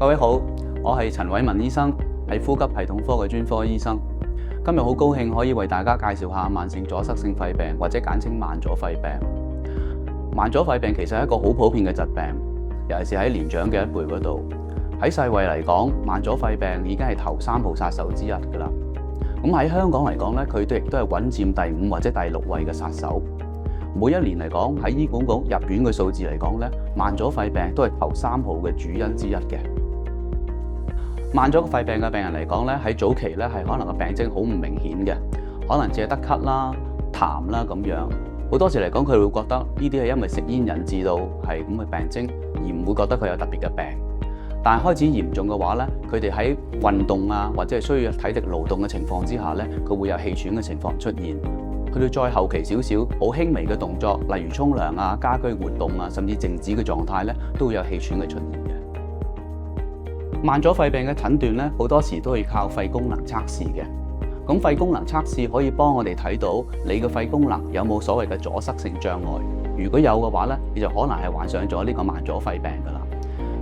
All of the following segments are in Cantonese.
各位好，我係陳偉文醫生，係呼吸系統科嘅專科醫生。今日好高興可以為大家介紹下慢性阻塞性肺病，或者簡稱慢阻肺病。慢阻肺病其實係一個好普遍嘅疾病，尤其是喺年長嘅一輩嗰度。喺世衛嚟講，慢阻肺病已經係頭3號殺手之一㗎啦。咁喺香港嚟講咧，佢哋亦都係穩佔第5或者第6位嘅殺手。每一年嚟講，喺醫管局入院嘅數字嚟講咧，慢阻肺病都係頭3號嘅主因之一嘅。慢阻肺病嘅病人嚟講咧，喺早期咧係可能個病徵好唔明顯嘅，可能只係得咳啦、痰啦咁樣。好多時嚟講，佢會覺得呢啲係因為食煙引致到係咁嘅病徵，而唔會覺得佢有特別嘅病。但係開始嚴重嘅話咧，佢哋喺運動啊或者係需要體力勞動嘅情況之下咧，佢會有氣喘嘅情況出現。去到再後期少少，好輕微嘅動作，例如沖涼啊、家居活動啊，甚至靜止嘅狀態咧，都會有氣喘嘅出現嘅。慢阻肺病嘅診斷咧，好多時都要靠肺功能測試嘅。咁肺功能測試可以幫我哋睇到你嘅肺功能有冇所謂嘅阻塞性障礙。如果有嘅話咧，你就可能係患上咗呢個慢阻肺病㗎啦。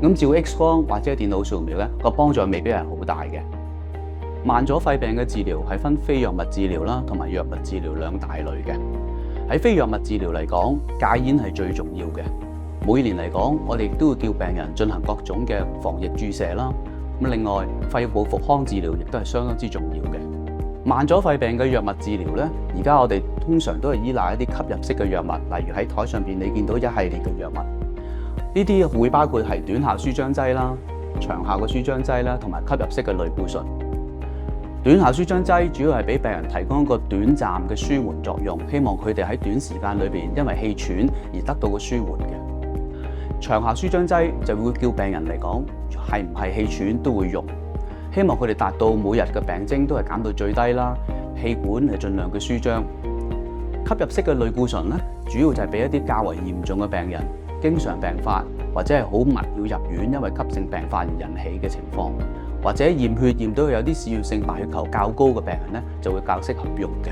咁照 X 光或者電腦掃描咧，個幫助未必係好大嘅。慢阻肺病嘅治療係分非藥物治療啦，同埋藥物治療兩大類嘅。喺非藥物治療嚟講，戒煙係最重要嘅。每年嚟講，我哋亦都會叫病人進行各種嘅防疫注射啦。咁另外，肺部復康治療亦都係相當之重要嘅。慢阻肺病嘅藥物治療咧，而家我哋通常都係依賴一啲吸入式嘅藥物，例如喺台上邊你見到一系列嘅藥物。呢啲會包括係短效舒張劑啦、長效嘅舒張劑啦，同埋吸入式嘅類固醇。短效舒張劑主要係俾病人提供一個短暫嘅舒緩作用，希望佢哋喺短時間裏邊因為氣喘而得到個舒緩嘅。長效舒張劑就會叫病人嚟講係唔係氣喘都會用，希望佢哋達到每日嘅病徵都係減到最低啦，氣管係盡量嘅舒張。吸入式嘅類固醇咧，主要就係俾一啲較為嚴重嘅病人，經常病發或者係好密要入院，因為急性病發而引起嘅情況，或者驗血驗到有啲使用性白血球較高嘅病人咧，就會較適合用嘅。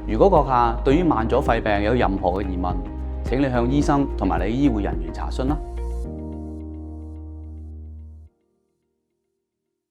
如果閣下對於慢阻肺病有任何嘅疑問，請你向醫生同埋你醫護人員查詢啦。